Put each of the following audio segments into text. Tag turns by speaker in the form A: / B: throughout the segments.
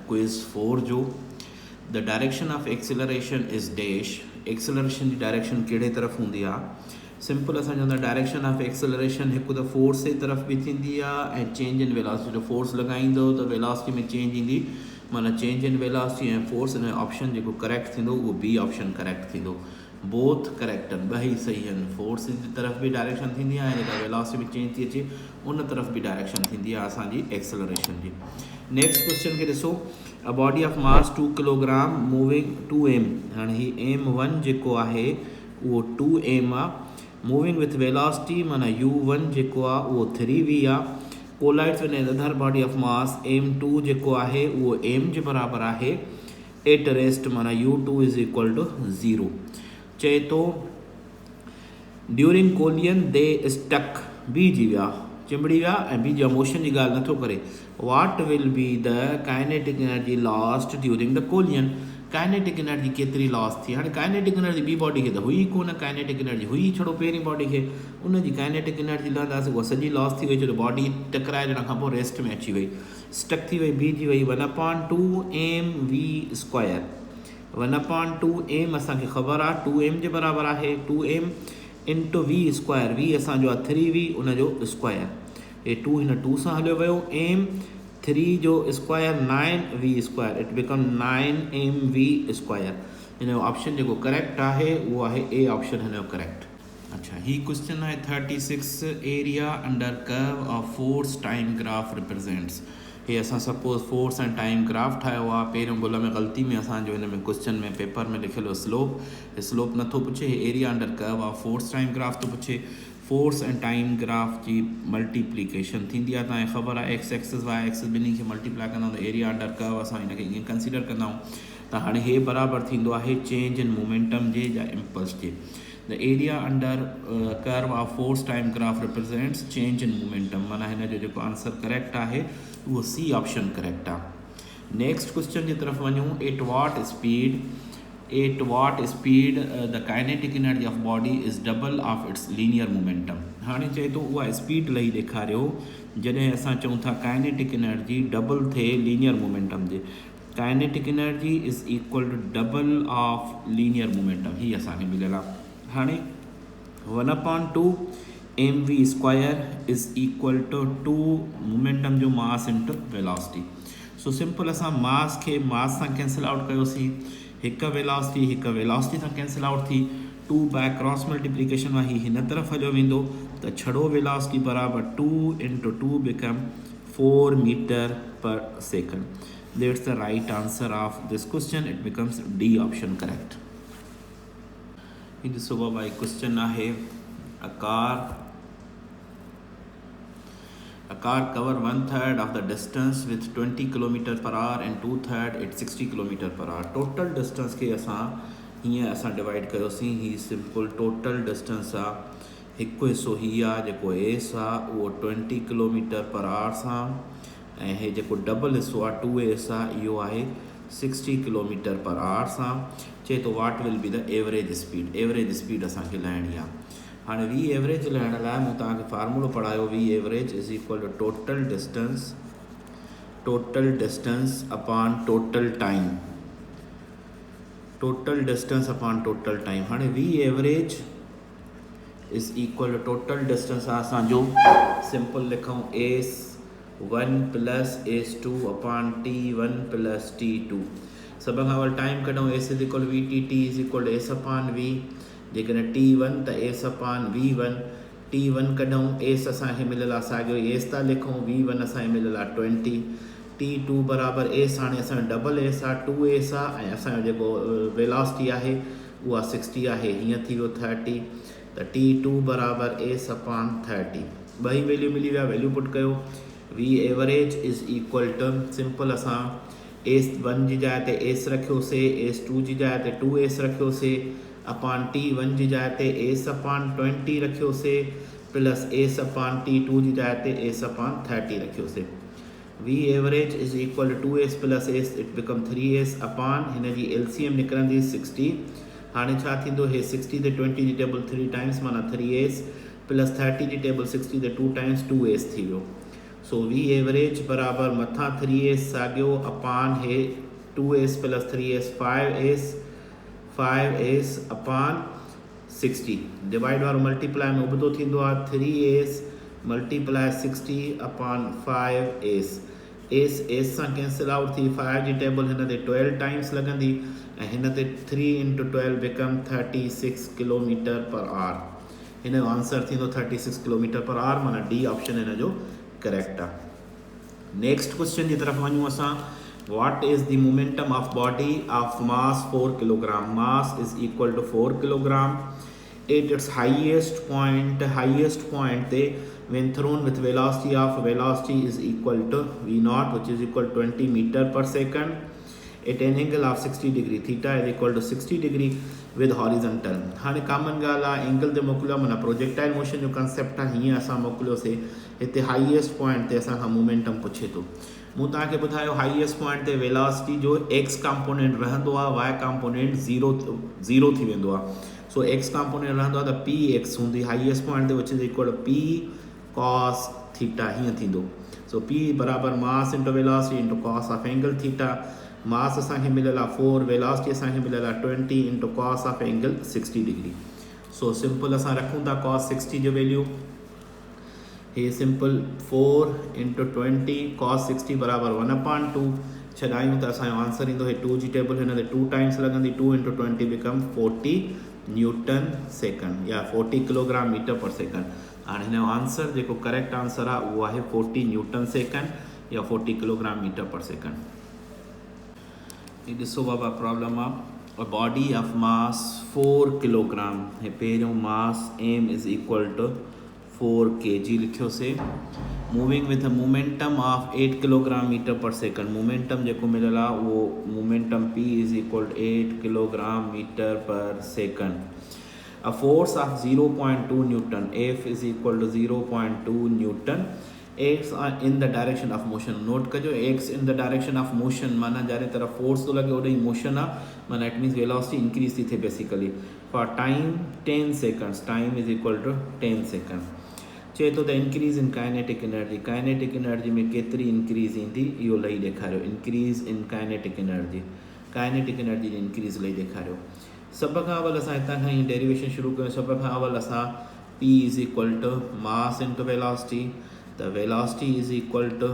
A: Quiz 4 जो the direction of acceleration is dash acceleration की direction कहिड़े तरफ़ हूंदी आहे सिंपल असां चवंदा डायरेक्शन ऑफ एक्सेलरेशन हिकु त फोर्स जे तरफ़ बि थींदी आहे ऐं चेंज इन वेलोसिटी जो फोर्स लॻाईंदो त वेलोसिटी में चेंज ईंदी माना चेंज इन वेलोसिटी ऐं फोर्स इन ऑप्शन जेको करेक्ट थींदो उहो बी ऑप्शन करेक्ट थींदो बोथ करेक्ट आहिनि ॿई सही आहिनि फोर्स जी तरफ़ बि डायरेक्शन थींदी आहे ऐं जेका वेलोसिटी में चेंज थी अचे उन तरफ़ बि डायरेक्शन थींदी आहे असांजी एक्सेलरेशन जी नेक्स्ट क्वेश्चन खे ॾिसो अ body of mass 2 kilogram moving 2m हाणे ही m1 जेको आहे उहो 2m आहे मूविंग विथ वेलोसिटी माना u1 जेको आहे उहो 3v आहे collides with another body of mass m2 जेको आहे उहो m जे बराबरि आहे एट रेस्ट माना u2 इज़ इक्वल टू 0 चए थो ड्यूरिंग कोलियन दे स्टक बीजी विया चिंबड़ी विया ऐं बीजी विया मोशन जी ॻाल्हि नथो करे what will be the kinetic energy lost during the collision kinetic energy केतिरी लॉस थी हाणे काइनेटिक एनर्जी ॿी बॉडी खे त हुई कोन काइनेटिक एनर्जी हुई छड़ो पहिरीं बॉडी खे उनजी काइनेटिक एनर्जी लहंदासीं उहा सॼी लॉस थी वई छो त बॉडी टकराइण खां पोइ रेस्ट में अची वई स्टक थी वई बीजी वई 1/2mv² 1/2m असांखे ख़बर आहे 2m जे बराबरि आहे 2m इंटू v² v असांजो आहे 3v उनजो स्क्वायर हे 2 हिन 2 सां हलियो वियो m 3 जो square 9v² it become 9mv² हिन जो ऑप्शन जेको करेक्ट आहे उहो आहे ए ऑप्शन हिन जो करेक्ट अच्छा ही क्वेश्चन आहे 36 area under curve of force time graph represents हे असां suppose force and time graph ठाहियो आहे पहिरियों भुल में ग़लती में असांजो हिन में क्वेश्चन में पेपर में लिखियलु स्लोप नथो पुछे area under curve of force time graph थो पुछे force and time graph ji multiplication थींदी आहे तव्हांखे ख़बर आहे एक्स एक्सिस वाई एक्सिस ॿिन्ही खे मल्टीप्लाई कंदा त एरिया अंडर कर्व असां हिनखे ईअं कंसीडर कंदा आहियूं त हाणे हे बराबरि थींदो आहे चेंज इन मोमेंटम जे या इम्पल्स जे the area under curve of force time graph represents change in momentum माना हिन जो जेको आंसर करेक्ट आहे उहो सी ऑप्शन करेक्ट आहे नेक्स्ट क्वेश्चन जी तरफ़ वञूं at what speed the kinetic energy of body is double of its linear momentum हाणे चए थो उहा स्पीड लही ॾेखारियो जॾहिं असां चऊं था काइनेटिक एनर्जी डबल थिए लीनियर मोमेंटम जे kinetic energy is equal to double of linear momentum ही असांखे मिलियल आहे हाणे 1/2mv² is equal to 2 momentum जो मास इंटू वेलोसिटी सो सिंपल असां मास खे मास सां कैंसिल आउट कयोसीं हिकु वेलोसिटी सां कैंसिल आउट थी 2 बाय क्रॉस मल्टीप्लिकेशन मां ही हिन तरफ़ हलियो वेंदो त छड़ो वेलोसिटी बराबरि 2 into 2 become 4 metre per second that's the right answer of this question it becomes D option correct ही ॾिसो भाई क्वेश्चन आहे A car cover 1/3 of the distance with 20 km/h and 2/3 at 60 km/h. Total distance के असां divide कयोसीं ही simple total distance आहे हिकु हिसो ही आहे जेको एस आहे उहो 20 km/h सां ऐं हे जेको डबल हिसो आहे 2s आहे इहो आहे 60 km/h सां चए थो what will be the average speed असांखे लाहिणी आहे हाणे वी एवरेज लहण लाइ मूं तव्हांखे फार्मूलो पढ़ायो V average is equal to total distance upon total time हाणे V average is equal to total distance आहे असांजो सिंपल लिखूं S1 plus S2 upon T1 plus T2 सभ खां अवल टाइम कढूं S is equal v t t is equal to S upon v जेकॾहिं T1 त S अपॉन V1 T1 कढूं S असांखे मिलियल आहे साॻियो S था लिखूं V1 असांखे मिलियल आहे 20 T2 बराबरि S हाणे असांजो डबल S आहे 2S आहे ऐं असांजो जेको वेलोसिटी आहे उहा 60 आहे हीअं थी वियो 30 त T2 बराबरि S अपॉन 30 ॿई वैल्यू मिली विया वैल्यू पुट कयो v average is equal to simple असां S1 जी जाइ ते S रखियोसीं S2 जी जाइ ते 2S रखियोसीं अपॉन T1 जी जाइ ते S अपॉन 20 रखियोसीं प्लस S अपॉन T2 जी जाइ ते S अपॉन 30 रखियोसीं V average is equal to 2S plus S it become 3S upon हिन जी LCM निकिरंदी 60 हाणे छा थींदो हे 60 ते 20 जी टेबल 3 टाइम्स माना 3S प्लस 30 जी टेबल 60 ते 2 टाइम्स 2S थी वियो सो वी एवरेज बराबर मथा 3s साॻियो अपान हे 2s प्लस 3s 5s अपान 60 डिवाइड वारो मल्टीप्लाई में उबतो थींदो आहे 3s मल्टीप्लाई 60 अपान 5s एस सां कैंसिल आउट थी 5 जी टेबल हिन ते 12 टाइम्स लॻंदी ऐं हिन ते 3 × 12 बिकम 36 किलोमीटर पर आवर हिन जो आंसर थींदो 36 किलोमीटर पर आवर माना डी ऑप्शन हिन जो करेक्ट आहे। नेक्स्ट क्वेश्चन की तरफ वञूं असां what is the momentum of body of mass 4 kilogram mass is equal to 4 kilogram at its highest point they when thrown with velocity is equal to v naught which is equal to 20 meter per second at an angle of 60 degree theta is equal to 60 degree with horizontal हाणे common ॻाल्हि आहे angle ते मोकिलियो माना projectile motion जो concept आहे हीअं असां मोकिलियोसीं हिते हाईएस्ट पॉइंट ते असांखां मोमेंटम पुछे थो मूं तव्हांखे ॿुधायो हाईएस्ट पॉइंट ते वेलोसिटी जो एक्स कंपोनेंट रहंदो आहे वाई कंपोनेंट ज़ीरो थी वेंदो आहे सो एक्स कंपोनेंट रहंदो आहे त पी एक्स हूंदी हाईएस्ट पॉइंट ते which is equal to P cos theta हीअं थींदो सो पी बराबर mass into velocity into cos of angle theta mass असांखे मिलियल आहे 4 वेलोसिटी असांखे मिलियल आहे 20 into cos of angle 60 degree so simple असां रखूं था कॉस 60 जो वैल्यू हे सिंपल 4 इंटू 20 कॉस 60 बराबर 1/2 छॾायूं त असांजो आंसर ईंदो हे 2 जी टेबल हिन ते 2 टाइम्स लॻंदी 2 इंटू 20 बिकम 40 न्यूटन सेकंड या 40 किलोग्राम मीटर पर सेकंड हाणे हिन जो आंसर जेको करेक्ट आंसर आहे उहो आहे 40 न्यूटन सेकंड या 40 किलोग्राम मीटर पर सेकंड। ॾिसो बाबा प्रॉब्लम आहे a body of mass 4 kilogram हे पहिरियों mass M is equal to 4 kg लिखियोसीं moving with momentum of 8 kilogram metre per second momentum जेको मिलियल आहे उहो momentum P is equal to 8 kilogram metre per second a force of 0.2 newton F is equal to 0.2 newton X in the direction of motion note कजो X in the direction of motion माना जरे तरफ force तो लगे ओॾे ई motion आहे माना it means velocity increase थी थिए basically for time 10 seconds time is equal to 10 seconds चए थो त इंक्रीज़ इन काइनेटिक एनर्जी में केतिरी इंक्रीज़ ईंदी इहो लही ॾेखारियो increase in kinetic energy ji increase लही ॾेखारियो सभ खां अवल असां हितां खां ई डेरिवेशन शुरू कयूं सभ खां अवल असां P is equal to mass into velocity त velocity is equal to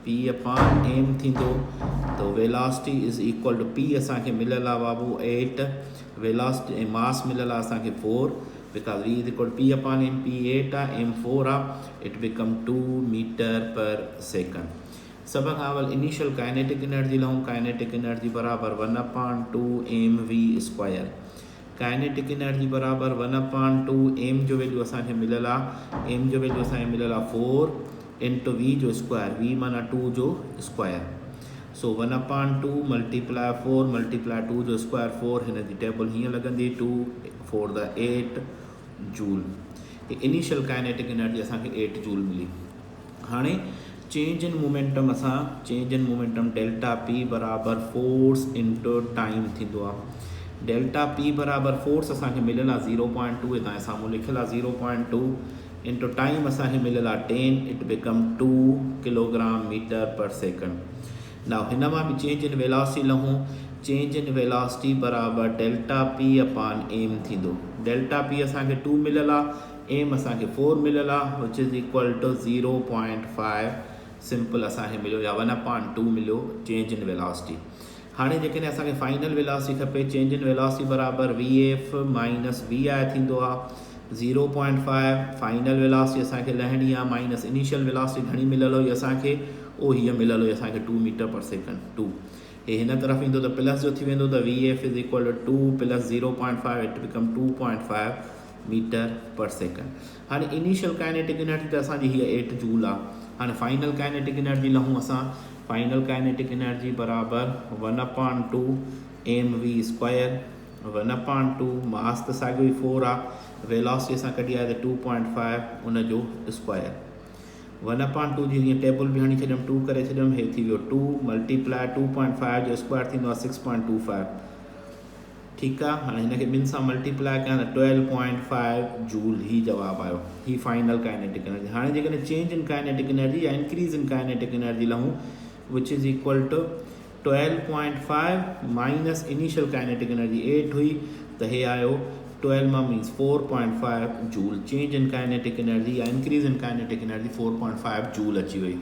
A: P upon M थींदो त velocity is equal to P असांखे मिलियल आहे बाबू 8 वेलोसिटी ऐं मास मिलियल आहे असांखे 4 because v is equal to p upon m p 8 m 4 it become 2 meter per second सब खां अवल इनिशियल काइनेटिक एनर्जी लहूं काइनेटिक एनर्जी बराबर 1/2 mv स्क्वायर काइनेटिक एनर्जी बराबर 1/2 m जो वैल्यू असांखे मिलियल आहे m जो वैल्यू असांखे मिलियल आहे 4 इंटू v जो स्क्वायर v माना 2 जो स्क्वायर सो 1/2 मल्टीप्लाई 4 मल्टीप्लाई 2 जो स्क्वायर 4 हिन जी टेबल हीअं लॻंदी 2 4 the 8 joule initial kinetic energy असांखे 8 जूल मिली हाणे change in momentum delta P बराबर फोर्स इंटू टाइम थींदो आहे डेल्टा पी बराबर फोर्स असांखे मिलियल आहे 0.2 हितां साम्हूं लिखियल आहे 0.2 इंटू टाइम असांखे मिलियल आहे 10 it become 2 kilogram metre per second now हिन मां बि चेंज इन वेलोसिटी लहूं चेंज इन वेलोसिटी बराबर डेल्टा पी अपान एम थींदो डेल्टा पी असांखे 2 मिलियल आहे एम असांखे 4 मिलियल आहे विच इज़ इक्वल टू 0.5 सिंपल असांखे मिलियो या 1/2 मिलियो चेंज इन वेलोसिटी हाणे जेकॾहिं असांखे फाइनल वेलोसिटी खपे चेंज इन वेलोसिटी बराबर वी एफ माइनस वी आई थींदो आहे 0.5 फाइनल वेलोसिटी असांखे लहणी आहे माइनस इनिशियल वेलोसिटी घणी मिलियल हुई असांखे उहो हीअं मिलियल हुई असांखे 2 मीटर पर सेकंड 2 हे हिन तरफ़ ईंदो त प्लस जो थी वेंदो त v f is equal to 2 plus 0.5 it become 2.5 metre per second हाणे इनिशियल काइनेटिक एनर्जी त असांजी हीअ 8 जूल आहे हाणे फाइनल काइनेटिक एनर्जी लहूं असां फाइनल काइनेटिक एनर्जी बराबर 1/2 एम वी स्क्वायर 1/2 मास त साॻियो ई 4 आहे वेलोसिटी असां कढी आहे त 2.5 उन जो स्क्वायर 1/2 जी हीअं टेबल बि हणी छॾियमि 2 करे छॾियमि हे थी वियो 2 मल्टीप्लाई 2.5 जो स्क्वायर थींदो आहे 6.25 ठीक है। हाँ इनके बिन सां मल्टीप्लाई कयां त 12.5 जूल ही जवाब आयो, ही फाइनल काइनेटिक एनर्जी। हाँ जेकॾहिं चेंज इन काइनेटिक एनर्जी या इंक्रीज इन काइनेटिक एनर्जी लहूं which is equal to 12.5 minus initial kinetic energy 8 हुई तो हे आयो 12 मां means 4.5 joule. Change in kinetic energy या increase in kinetic energy 4.5 joule अची वई।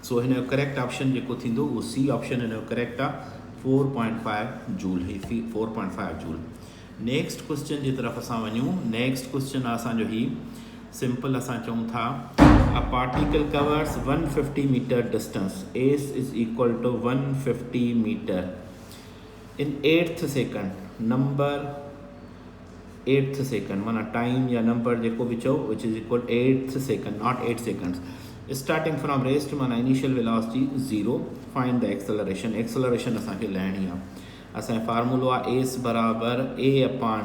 A: सो हिन जो करेक्ट ऑप्शन जेको थींदो उहो सी ऑप्शन हिन जो करेक्ट आहे, 4.5 जूल ही 4.5 जूल। नेक्स्ट क्वेश्चन जी तरफ़ असां वञूं। नेक्स्ट क्वेश्चन आहे असांजो ही सिंपल, असां चऊं था a particle covers 150 metre distance, S is equal to 150 metre in 8th second, number 8th second माना टाइम या नंबर जेको भी चओ which is equal 8th second not 8 seconds, starting from rest माना initial velocity 0, find the acceleration. Acceleration असांखे लहणी आहे। असांजो फार्मूलो आहे एस बराबर ए अपान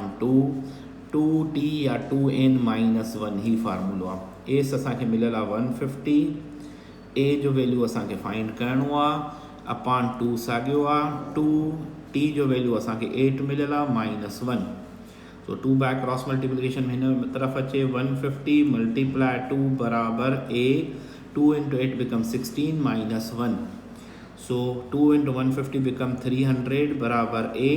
A: 2t या 2n-1 ही फार्मूलो आहे। एस असांखे मिलियल आहे 150, ए जो वैल्यू असांखे फाइंड करिणो आहे, अपान 2 साॻियो आहे, 2t जो वैल्यू असांखे 8 मिलियल आहे -1। सो 2 बाय क्रॉस मल्टीप्लिकेशन में हिन तरफ़ अचे 150 मल्टीप्लाई 2 बराबर a, 2 into 8 become 16 -1। So 2 into 150 become 300 बराबर a,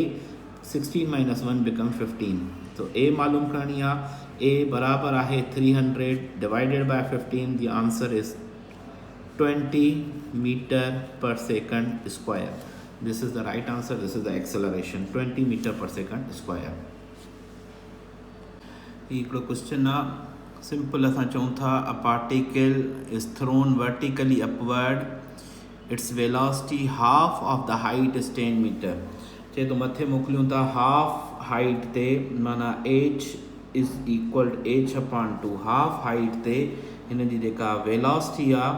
A: 16 -1 become 15। तो a मालूम करनी आहे, a बराबर आहे 300 divided by 15, the answer is 20 meter per second square। This is the right answer, this is the acceleration, 20 meter per second square। हिकिड़ो question आहे simple, असां चऊं था a particle is thrown vertically upward, its velocity half of the height is 10 metre. चए तो मथे मोकिलियूं था हाफ हाइट ते, माना h is equal h upon 2, half height ते हिन जी जेका वेलोसिटी आहे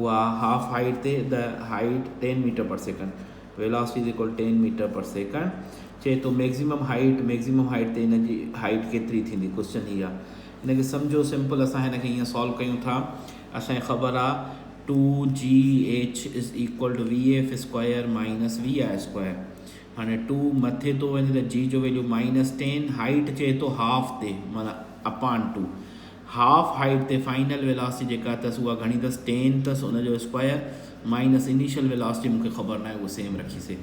A: उहा हाफ हाइट ते the height 10 metre per second, velocity is equal 10 metre per second. चए तो मैक्सिमम हाइट ते हिन जी हाइट केतिरी थींदी, क्वेश्चन ही आहे। हिनखे सम्झो सिंपल, असां हिनखे हीअं सॉल्व कयूं था। असांखे ख़बर आहे 2gh is equal two vf² minus vi²। हाणे 2 मथे थो वञे त g जो वैल्यू -10, हाइट चए थो हाफ ते माना अपान 2, हाफ हाइट ते फाइनल वेलोसिटी जेका अथसि उहा घणी अथसि 10 अथसि, उनजो स्क्वायर माइनस इनिशियल वेलोसिटी मूंखे ख़बर न आहे उहो सेम रखीसीं।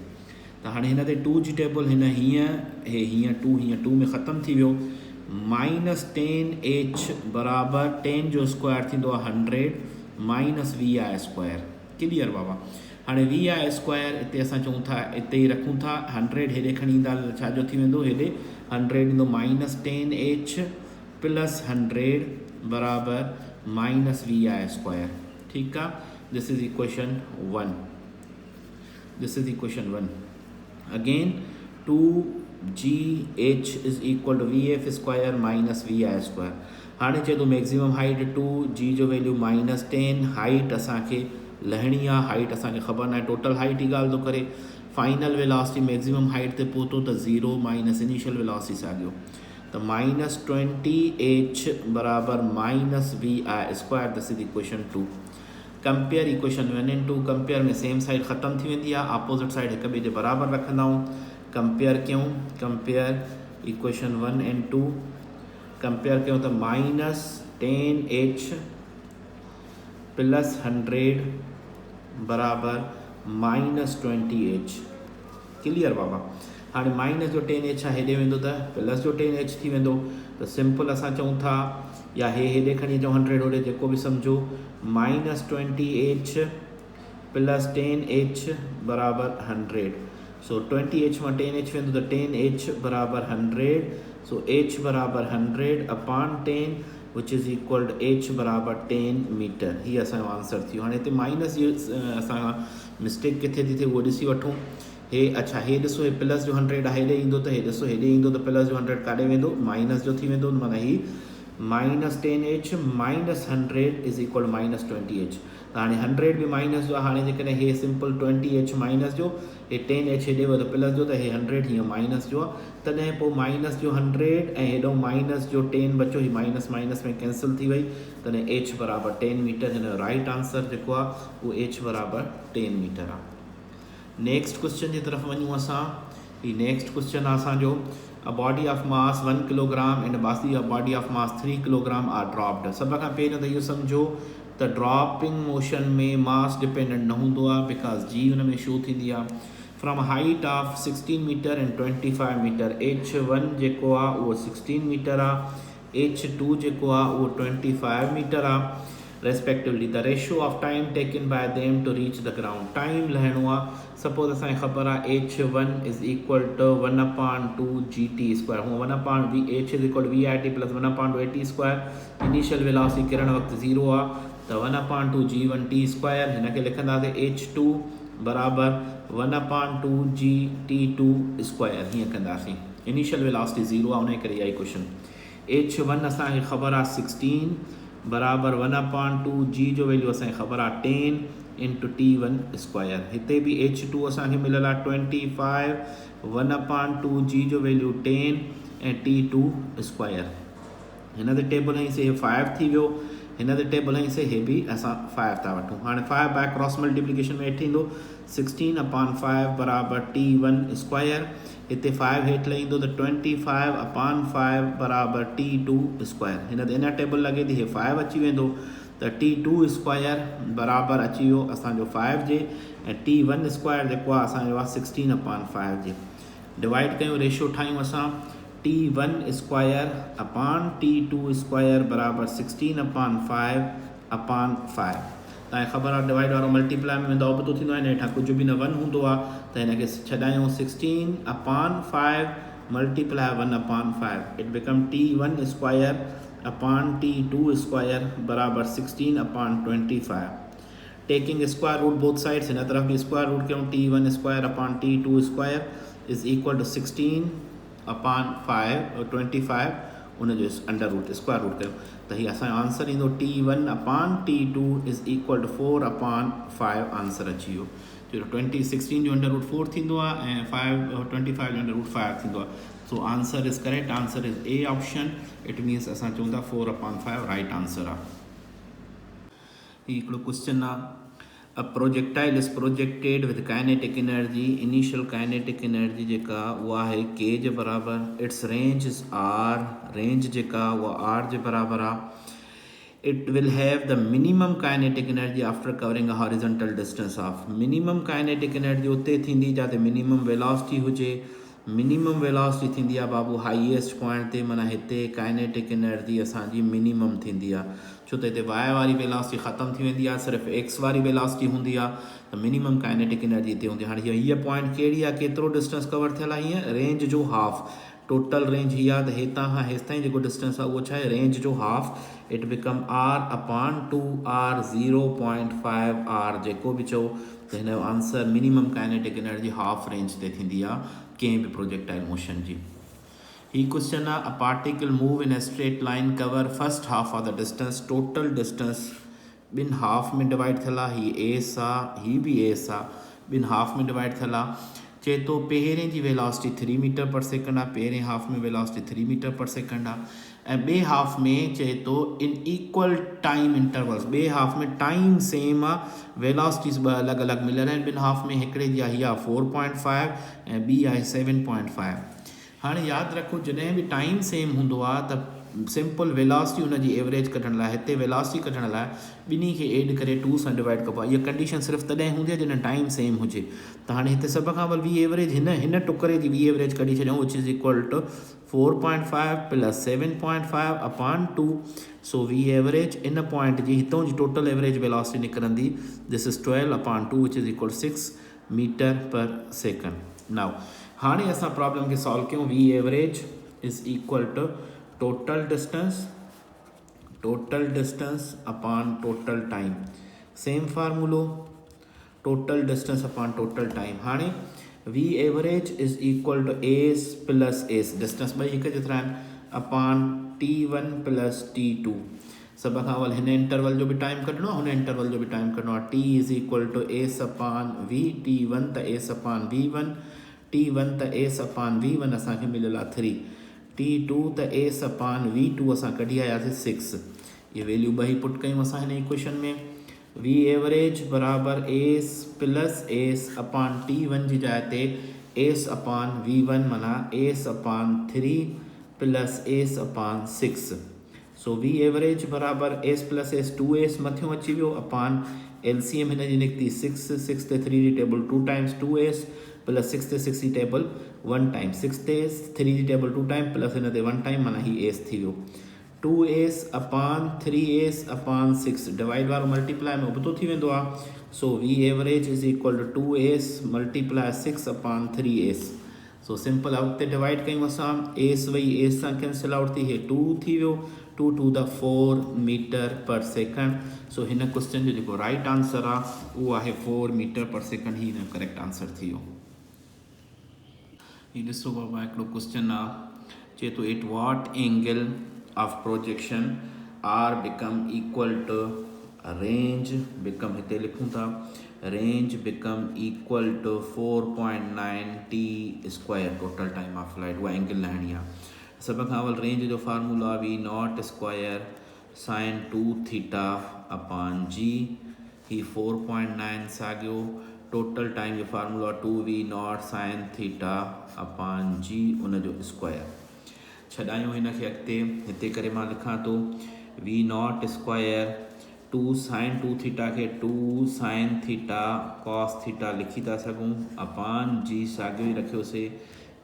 A: त हाणे हिन ते 2 जी टेबल हिन हीअं 2 में ख़तमु थी वियो, -10h बराबर 10 जो स्क्वायर थींदो आहे 100 -vi²। क्लियर बाबा। हाणे vi² हिते असां चऊं था हिते ई रखूं था, 100 हेॾे खणी ईंदा छा जो थी वेंदो, हेॾे 100 ईंदो -10h + 100 बराबर -vi²। ठीकु आहे, this is equation 1, this is equation 1। Again 2gh is equal to vf² minus vi²। हाणे चए तो मैक्सिमम हाइट 2g जो वैल्यू -10, हाइट असांखे लहणी आहे, हाइट असांखे ख़बर न आहे, टोटल हाइट ही ॻाल्हि थो करे। फाइनल वेलोसिटी मैक्सिमम हाइट ते पहुतो त 0 माइनस इनिशियल वेलोसिटी साॻियो, त -20h बराबर -vi², this is equation 2। Compare equation 1 and 2, compare में सेम साइड ख़त्म थी वेंदी आहे, अपोजिट साइड हिक ॿिए जे बराबरि रखंदा आहियूं। कंपेयर कयूं, कंपेयर इक्वेशन 1 and 2 कंपेयर कयूं त -10h + 100 बराबर -20h। क्लियर बाबा। हाणे माइनस जो 10h आहे हेॾे वेंदो त प्लस जो 10h थी वेंदो, त सिंपल असां चऊं था या हेॾे खणी अचूं 100 होॾे जेको बि सम्झो, -20h + 10h बराबर 100। सो 20h मां 10h वेंदो त 10h बराबर 100। सो h बराबर 100 अपान 10 which is equal two h बराबर 10 मीटर। हीअ असांजो आंसर थी। हाणे हिते माइनस जी असां मिस्टेक किथे थी थिए उहो ॾिसी वठूं। हे अच्छा हे ॾिसो, हे प्लस जो 100 आहे, हेॾे ईंदो त हे ॾिसो हेॾे ईंदो त प्लस जो 100 काॾे वेंदो, माइनस जो थी वेंदो, माना ही -10h - 100 इज़ इक्वल -20h। त हाणे 100 बि माइनस जो आहे। हाणे जेकॾहिं हे सिंपल 20h माइनस जो, हे 10h हेॾे वियो त प्लस जो, त हे 100 हीअं माइनस जो आहे, तॾहिं पोइ माइनस जो 100 ऐं हेॾो माइनस जो 10 बचो, ही माइनस माइनस में कैंसिल थी वई, तॾहिं h बराबर 10 मीटर। हिन जो राइट आंसर जेको आहे उहो h बराबर 10 मीटर आहे। नेक्स्ट क्वेश्चन जी तरफ़ वञूं असां। ही नेक्स्ट क्वेश्चन आहे असांजो a body of mass 1 kilogram and body of mass 3 kilogram are dropped. सब खां पहिरियों त इहो सम्झो त ड्रॉपिंग मोशन में मास डिपेंडेंट न हूंदो आहे बिकॉज जी हुन में शो थींदी आहे। From height of 16 metre and 25 metre H1 जेको आहे उहो 16 मीटर आहे, H2 जेको आहे उहो 25 मीटर आहे respectively. The ratio of time taken by them to reach the ground, time लहणो आहे। सपोज असांखे ख़बर आहे H1 is equal to 1/2 GT square, हूअं 1/v H is equal VIT plus 1/AT square. Initial velocity किरण वक़्तु 0 आहे त 1/2 G1T स्क्वायर, हिन खे लिखंदासीं H2 बराबर 1/2 GT2 स्क्वायर, हीअं कंदासीं। इनिशियल वेलोसिटी 0 आहे, उन करे इहा इक्वेशन। H1 असांखे ख़बर आहे 16 बराबर 1/2 जी जो वैल्यू असांखे ख़बर आहे 10 इंटू T1 स्क्वायर। हिते बि H2 असांखे मिलियल आहे 25, 1/2 जी जो वैल्यू 10 ऐं T2 स्क्वायर। हिन ते टेबल हईंसीं, हे 5 थी वियो, हिन ते टेबल हईंसीं, हे बि असां 5 था वठूं। हाणे 5 बाय क्रॉस मल्टीप्लिकेशन में हेठि ईंदो 16/5 बराबर T1 स्क्वायर, हिते 5 हेठि लहींदो त 25/5 बराबर T2 स्क्वायर। हिन ते इन टेबल लॻे थी, हे 5 अची वेंदो त T2 स्क्वायर बराबर अची वियो असांजो 5 जे, ऐं T1 स्क्वायर जेको आहे असांजो आहे 16/5 जे। डिवाइड कयूं, रेशियो ठाहियूं असां T1 square upon T2 square बराबर 16/5 अपान 5। तव्हांखे ख़बर आहे डिवाइड वारो मल्टीप्लाई में वेंदो उबतो थींदो आहे, हेठां कुझु बि न 1 हूंदो आहे त हिनखे छॾायूं 16/5 multiply 1/5, it become T1 square upon T2 square बराबर 16/25। Taking square root both sides, हिन तरफ भी स्क्वायर रूट कयूं, T1 square upon T2 square is equal to 16/25, उनजो अंडर रूट स्क्वायर रूट कयूं त हीअ असांजो आंसर ईंदो T1 upon T2 is equal to 4/5 answer अची वियो। जो 16 जो अंडर रूट 4 थींदो आहे ऐं 25 जो अंडर रूट 5 थींदो आहे। So answer is correct, answer is A option, it means असां चऊं था 4/5 राइट आंसर आहे। ही हिकिड़ो क्वेश्चन आहे, a projectile is projected with kinetic energy, initial kinetic energy जेका उहा आहे K जे बराबर, it's range is R, range जेका उहा R जे बराबर आहे। It will have the minimum kinetic energy after covering a horizontal distance of, minimum kinetic energy उते थींदी जिते मिनिमम वेलोसिटी हुजे। मिनिमम वेलोसिटी थींदी आहे बाबू हाईएस्ट पॉइंट ते, माना हिते काइनेटिक एनर्जी असांजी मिनिमम थींदी आहे, छो त हिते वाई वारी वेलोसिटी ख़तमु थी वेंदी आहे, सिर्फ़ु एक्स वारी वेलोसिटी हूंदी आहे, त मिनिमम काइनेटिक एनर्जी हिते हूंदी आहे। हाणे हीअ पॉइंट कहिड़ी आहे, केतिरो डिस्टेंस कवर थियल आहे, हीअं रेंज जो हाफ, टोटल रेंज हीअ आहे त हितां खां हेसि ताईं जेको डिस्टेंस आहे उहो छा आहे, रेंज जो half, it become R/2R 0.5 R जेको बि चओ, त हिन जो answer minimum kinetic energy half range ते थींदी आहे कंहिं बि प्रोजेक्टाइल मोशन जी। ही क्वेश्चन आहे, a particle move in a straight line cover first half of the distance, total distance ॿिनि हाफ में डिवाइड थियल आहे, ही एस आहे, ही बि एस आहे, ॿिनि हाफ में डिवाइड थियल आहे। चए थो पहिरें जी वेलोसिटी 3 मीटर पर सेकेंड आहे, पहिरें हाफ में वेलोसिटी 3 मीटर पर सेकेंड आहे, ऐं ॿिए हाफ में चए थो इन इक्वल टाइम इंटरवल्स, ॿिए हाफ में टाइम सेम आहे, वेलोसिटीज़ ॿ अलॻि अलॻि मिलियल आहिनि ॿिनि हाफ में, हिकिड़े जी आहे हीअ 4.5 ऐं ॿी आहे 7.5। हाणे यादि रखो जॾहिं बि टाइम सेम हूंदो आहे त सिंपल वेलोसिटी हुनजी एवरेज कढण लाइ, हिते वेलोसिटी कढण लाइ ॿिन्ही खे एड करे 2 सां डिवाइड कबो आहे। इहा कंडीशन सिर्फ़ु तॾहिं हूंदी आहे जॾहिं टाइम सेम हुजे। त हाणे हिते सभ खां अवल वी एवरेज, हिन टुकरे जी वी एवरेज कढी छॾियूं, which is equal to 4.5 plus 7.5 upon 2। So V average in point जी हितों जी टोटल एवरेज वेलोसिटी निकिरंदी, this is 12/2 which is equal 6 metre per second. Now हाणे असां प्रॉब्लम खे सॉल्व कयूं, V average is equal to total distance upon total time, same फार्मूलो, total distance upon total time. हाणे V average is equal to S plus S, distance ॿई हिकु जेतिरा आहिनि, अपॉन T1 प्लस T2। सभ खां अवल हिन इंटरवल जो बि टाइम कढणो आहे, हुन इंटरवल जो बि टाइम कढणो आहे। T is equal to s upon v, T1 त एस अपॉन V1, T1 त एस अपॉन V1 असांखे मिलियल आहे 3, T2 त एस अपॉन V2 असां कढी आयासीं 6। ये वैल्यू ॿई पुट कयूं असां हिन इक्वेशन में, वी एवरेज बराबर एस प्लस एस अपान T1 जी जाइ ते एस अपान V1 माना एस अपान 3 प्लस एस अपान 6। सो वी एवरेज बराबर एस प्लस एस 2s मथियों अची वियो अपान LCM हिन जी निकिती 6 ते 3 जी टेबल 2 टाइम्स 2s प्लस 6 ते 6 जी टेबल 1 टाइम 6 ते 3 जी टेबल 2 टाइम प्लस हिन ते 1 टाइम माना ही s थी वियो 2s अपान 3s अपान 6 डिवाइड वारो मल्टीप्लाई में उबतो थी वेंदो आहे। So V average is equal to 2s multiply 6 upon 3s। So simple अॻिते डिवाइड कयूं असां एस वई एस सां कैंसिल आउट थी हे 2 थी वियो 2 two the 4 metre per second. सो हिन क्वेश्चन जो जेको राइट आंसर आहे उहो आहे 4 मीटर पर सेकंड ही हिन करेक्ट आंसर थी वियो। ही ॾिसो बाबा हिकिड़ो क्वेश्चन आहे चए थो at what angle of projection are become equal to range become हिते लिखूं था range become equal to 4.9 t² total time of flight उहा एंगल लहणी आहे। सब खां अवल रेंज जो formula V not square sine 2 theta upon G ही 4.9 साॻियो टोटल टाइम जो formula 2v naught sine theta upon G उन जो स्क्वायर छॾायूं हिन खे अॻिते हिते करे मां लिखां थो v not square 2 sine 2 theta के 2 साइन थीटा कॉस थीटा लिखी था सघूं अपान जी साॻियो ई रखियोसीं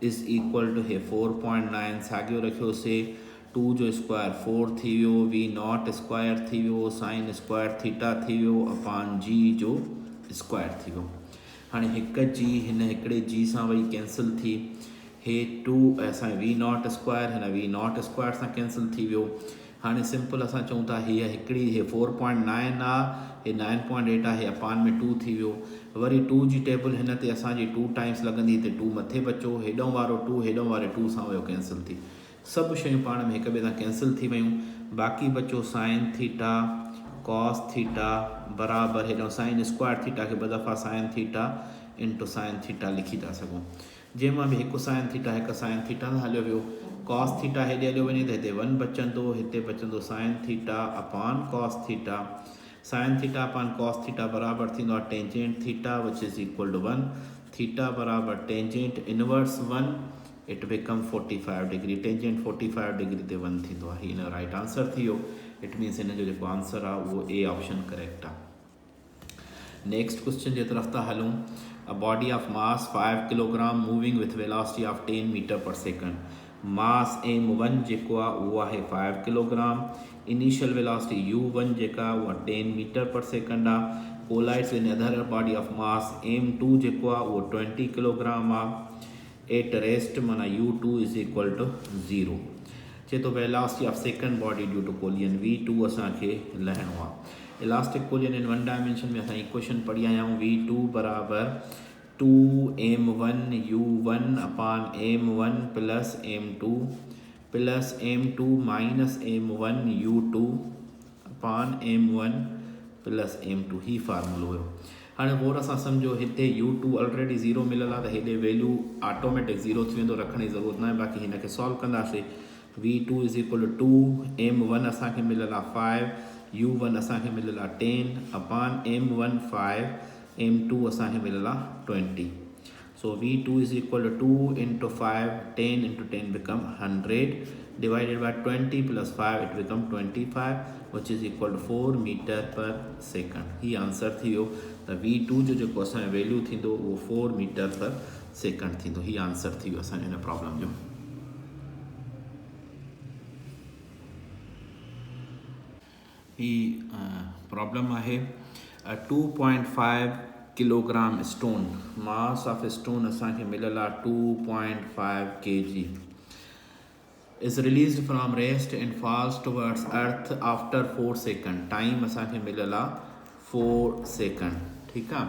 A: इज़ इक्वल टू हे 4.9 साॻियो रखियोसीं 2 जो स्क्वायर 4 थी वियो वी नॉट स्क्वायर थी वियो साइन स्क्वायर थीटा थी वियो अपान जी जो स्क्वायर थी वियो। हाणे हिकु जी हिन हिकिड़े जी सां वरी कैंसिल थी हे 2 असां वी नॉट स्क्वायर हिन वी नॉट स्क्वायर सां कैंसिल थी वियो। हाणे सिंपल असां चऊं था हीअ हिकिड़ी हे 4.9 आहे हे 9.8 आहे हे अपान में 2 थी वियो वरी 2 जी टेबल हिन ते असांजी 2 टाइम्स लॻंदी हिते 2 मथे बचो हेॾो वारो 2 हेॾो वारे 2 सां वियो कैंसिल थी सभु शयूं पाण में हिक ॿिए सां कैंसिल थी वियूं बाक़ी बचो साइन थीटा कॉस थीटा बराबरि हेॾो साइन स्क्वायर थीटा खे ॿ दफ़ा sine theta into sine theta लिखी था सघूं जंहिंमां बि हिकु साइन थीटा हिकु साइन थीटा न हलियो वियो कॉस थीटा हेॾे हलियो वञे त हिते 1 बचंदो हिते बचंदो sine theta upon cos theta sine theta upon cos theta बराबरि थींदो आहे tangent theta which is equal to 1 theta बराबरि tangent inverse 1 it become 45 degree tangent 45 degree ते 1 थींदो आहे हिन राइट आंसर थी वियो इट मीन्स हिन जो जेको आंसर आहे उहो ए ऑप्शन करेक्ट आहे। नेक्स्ट क्वेश्चन जे तरफ़ था हलूं a body of mass 5 kilogram moving with velocity of 10 metre per second mass m1 जेको आहे उहो आहे 5 किलोग्राम इनिशियल वेलोसिटी u1 जेका आहे उहा 10 मीटर पर सेकंड आहे collides in other body of mass m2 जेको आहे उहो 20 किलोग्राम आहे एट रेस्ट माना u2 इज़ इक्वल टू 0 चए थो velocity of second body due to collision v2 असांखे लहणो आहे इलास्टिक कोलिजन इन 1 डायमेंशन में असां इक्वेशन पढ़ी आया आहियूं v2 बराबरि 2m1 u1 अपान m1 plus m2 minus m1 u2 अपान m1 प्लस m2 ही फार्मूलो हुयो। हाणे गौर सां सम्झो हिते u2 ऑलरेडी 0 मिलियल आहे त हेॾे वैल्यू ऑटोमेटिक 0 थी वेंदो रखण जी ज़रूरत न आहे बाक़ी हिन खे सॉल्व कंदासीं v2 is equal to 2 m1 असांखे मिलियल आहे 5 u1 असांखे मिलियल आहे 10 अपान m1 5 m2 असांखे मिलियल आहे 20 so v2 is equal to 2 into 5 10 into 10 become 100 divided by 20 plus 5 it become 25 which is equal to 4 metre per second ही आंसर थी वियो त v2 जो जेको असांजो वैल्यू थींदो उहो 4 मीटर पर सेकंड थींदो ही आंसर थी वियो असांजे हिन प्रॉब्लम जो। ही प्रॉब्लम आहे 2.5 kilogram stone mass of stone असांखे मिलियल आहे 2.5 kg is released from rest and falls towards earth after 4 second time असांखे मिलियल आहे 4 सेकंड ठीकु आहे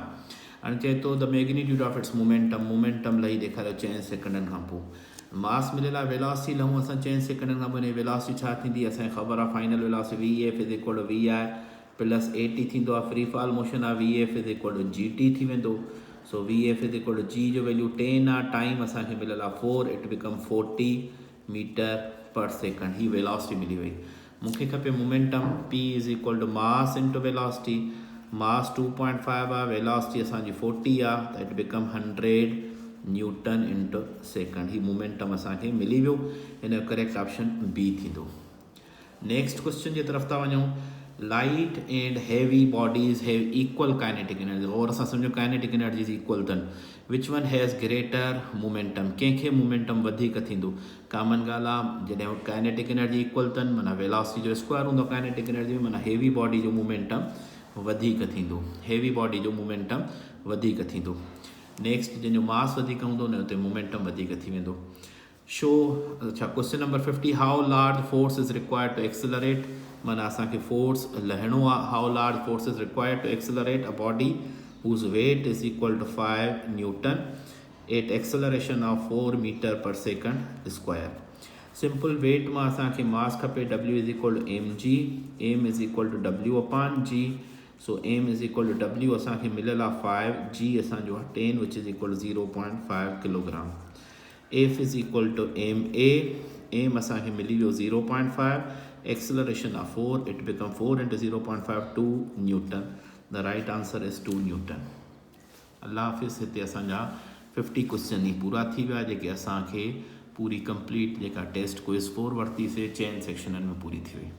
A: हाणे चए थो the magnitude of its momentum लही ॾेखारियो 4 सेकंडनि खां पोइ मास मिलियल आहे वेलोसिटी लहूं असां 4 सेकंडनि खां पोइ वेलोसिटी छा थींदी असांखे ख़बर आहे final velocity vf is equal to vi plus 80 थींदो आहे फ्री फॉल मोशन आहे vf is equal to gt थी वेंदो so vf is equal to g जो वैल्यू 10 आहे टाइम असांखे मिलियल आहे 4 it become 40 metre per second ही वेलोसिटी मिली वई मूंखे खपे momentum p is equal to mass into velocity mass 2.5 आहे, वेलोसिटी असांजी 40 आहे, त it become 100 Newton into second. ही मोमेंटम असांखे मिली वियो। हिन जो करेक्ट ऑप्शन बी थींदो। नेक्स्ट क्वेश्चन जी तरफ़ था वञूं। Light and heavy bodies have equal kinetic energy. और सां सम्झो काइनेटिक एनर्जीज इक्वल अथनि। Which one has greater momentum, कंहिंखे मोमेंटम वधीक थींदो। कॉमन ॻाल्हि आहे, जॾहिं काइनेटिक एनर्जी इक्वल अथनि माना वेलोसिटी जो स्क्वायर हूंदो काइनेटिक एनर्जी में, माना हेवी बॉडी जो मोमेंटम वधीक थींदो। हेवी बॉडी जो मोमेंटम वधीक थींदो। नेक्स्ट, जंहिंजो मास वधीक हूंदो न उते मोमेंटम वधीक थी वेंदो। शो, अच्छा question number 50, how large force is required to accelerate. माना असांखे फोर्स लहणो आहे। How large force is required to accelerate a body whose weight is equal to 5 Newton at acceleration of 4 meter per second square। Simple weight में असांखे mass खपे, W is equal to mg, m is equal to w upon g। So m is equal to w असांखे मिलियल आहे 5, g असांजो आहे 10 which is equal to 0.5 kilogram. f is equal to ma, m असांखे मिली वियो 0.5, acceleration आहे 4, it become 4 into 0.5 2 newton. The right answer is 2 newton. अल्लाह हाफ़िज़। हिते असांजा 50 क्वेश्चन ई पूरा थी विया, जेके असांखे पूरी कंप्लीट जेका टेस्ट क्विज़ 4 वरितीसीं, चइनि सेक्शननि में पूरी थी वई।